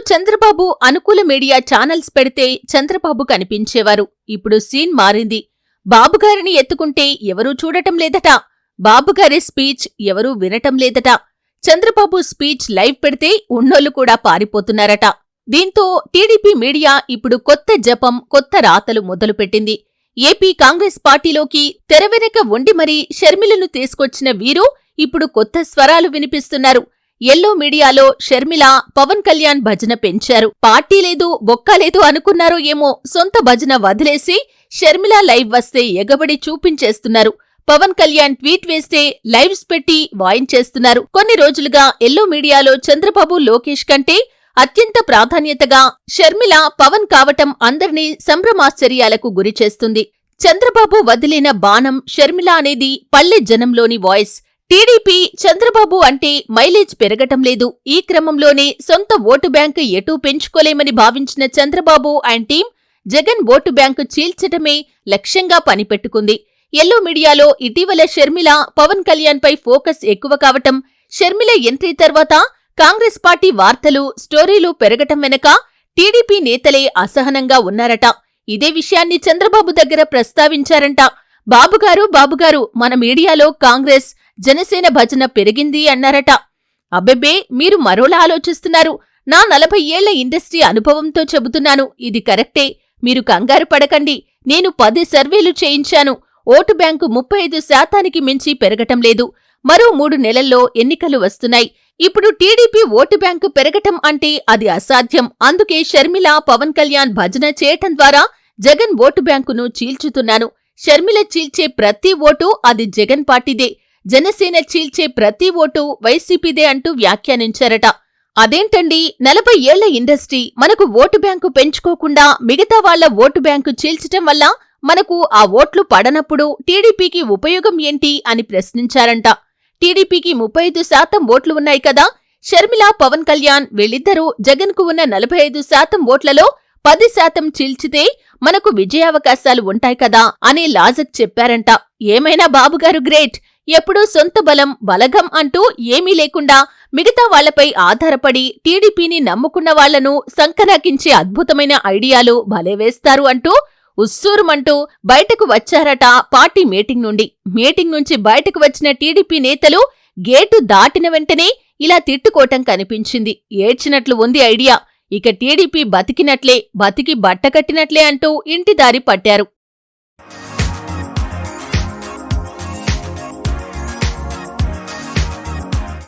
చంద్రబాబు అనుకూల media channels పెడితే చంద్రబాబు కనిపించేవారు. ఇప్పుడు సీన్ మారింది. బాబుగారిని ఎత్తుకుంటే ఎవరూ చూడటం లేదట. బాబుగారి స్పీచ్ ఎవరూ వినటం లేదట. చంద్రబాబు స్పీచ్ లైవ్ పెడితే ఉన్నోళ్లు కూడా పారిపోతున్నారట. దీంతో టీడీపీ మీడియా ఇప్పుడు కొత్త జపం, కొత్త రాతలు మొదలుపెట్టింది. ఏపీ కాంగ్రెస్ పార్టీలోకి తెరవెనక ఉండి మరీ షర్మిలను తీసుకొచ్చిన వీరు ఇప్పుడు కొత్త స్వరాలు వినిపిస్తున్నారు. ఎల్లో మీడియాలో షర్మిల, పవన్ కళ్యాణ్ భజన పెంచారు. పార్టీ లేదు, బొక్క లేదు అనుకున్నారో ఏమో, సొంత భజన వదిలేసి షర్మిల లైవ్ వస్తే ఎగబడి చూపించేస్తున్నారు. పవన్ కళ్యాణ్ ట్వీట్ వేస్తే లైవ్స్ పెట్టి వాయించేస్తున్నారు. కొన్ని రోజులుగా ఎల్లో మీడియాలో చంద్రబాబు, లోకేష్ కంటే అత్యంత ప్రాధాన్యతగా షర్మిల, పవన్ కావటం అందర్నీ సంభ్రమాశ్చర్యాలకు గురిచేస్తుంది. చంద్రబాబు వదిలిన బాణం షర్మిల అనేది పల్లె జనంలోని వాయిస్. టీడీపీ చంద్రబాబు అంటే మైలేజ్ పెరగటం లేదు. ఈ క్రమంలోనే సొంత ఓటు బ్యాంకు ఎటూ పెంచుకోలేమని భావించిన Chandrababu and team Jagan vote bank చీల్చటమే లక్ష్యంగా పనిపెట్టుకుంది. ఎల్లో మీడియాలో ఇటీవల షర్మిల, పవన్ కళ్యాణ్ పై ఫోకస్ ఎక్కువ కావటం, షర్మిల ఎంట్రీ తర్వాత కాంగ్రెస్ పార్టీ వార్తలు, స్టోరీలు పెరగటం వెనక టీడీపీ నేతలే అసహనంగా ఉన్నారట. ఇదే విషయాన్ని చంద్రబాబు దగ్గర ప్రస్తావించారంట. బాబుగారు మన మీడియాలో కాంగ్రెస్, జనసేన భజన పెరిగింది అన్నారట. అబ్బెబ్బే, మీరు మరోలా ఆలోచిస్తున్నారు. నా 40 ఏళ్ల ఇండస్ట్రీ అనుభవంతో చెబుతున్నాను. ఇది కరెక్టే. మీరు కంగారు పడకండి. నేను 10 సర్వేలు చేయించాను. ఓటు బ్యాంకు 35% మించి పెరగటం లేదు. మరో 3 నెలల్లో ఎన్నికలు వస్తున్నాయి. ఇప్పుడు టీడీపీ ఓటు బ్యాంకు పెరగటం అంటే అది అసాధ్యం. అందుకే షర్మిల, పవన్ కళ్యాణ్ భజన చేయటం ద్వారా జగన్ ఓటు బ్యాంకును చీల్చుతున్నాను. షర్మిల చీల్చే ప్రతి ఓటు అది జగన్ పార్టీదే. జనసేన చీల్చే ప్రతి ఓటు వైసీపీదే అంటూ వ్యాఖ్యానించారట. అదేంటండి, 40 ఏళ్ల ఇండస్ట్రీ మనకు ఓటు బ్యాంకు పెంచుకోకుండా మిగతా వాళ్ల ఓటు బ్యాంకు చీల్చటం వల్ల మనకు ఆ ఓట్లు పడనప్పుడు టీడీపీకి ఉపయోగం ఏంటి అని ప్రశ్నించారంట. టీడీపీకి 35% ఓట్లు ఉన్నాయి కదా. షర్మిల, పవన్ కళ్యాణ్ వీళ్ళిద్దరూ జగన్కు ఉన్న 45% ఓట్లలో 10% చీల్చితే మనకు విజయావకాశాలు ఉంటాయి కదా అనే లాజిక్ చెప్పారంట. ఏమైనా బాబుగారు గ్రేట్. ఎప్పుడూ సొంత బలం, బలగం అంటూ ఏమీ లేకుండా మిగతా వాళ్లపై ఆధారపడి టీడీపీని నమ్ముకున్న వాళ్లను సంకనాకించే అద్భుతమైన ఐడియాలు భలే వేస్తారు అంటూ ఉస్సూరుమంటూ బయటకు వచ్చారట పార్టీ మీటింగ్ నుండి. మీటింగ్ నుంచి బయటకు వచ్చిన టీడీపీ నేతలు గేటు దాటిన వెంటనే ఇలా తిట్టుకోవటం కనిపించింది. ఏడ్చినట్లు ఉంది ఐడియా. ఇక టీడీపీ బతికినట్లే, బతికి బట్టకట్టినట్లే అంటూ ఇంటిదారి పట్టారు.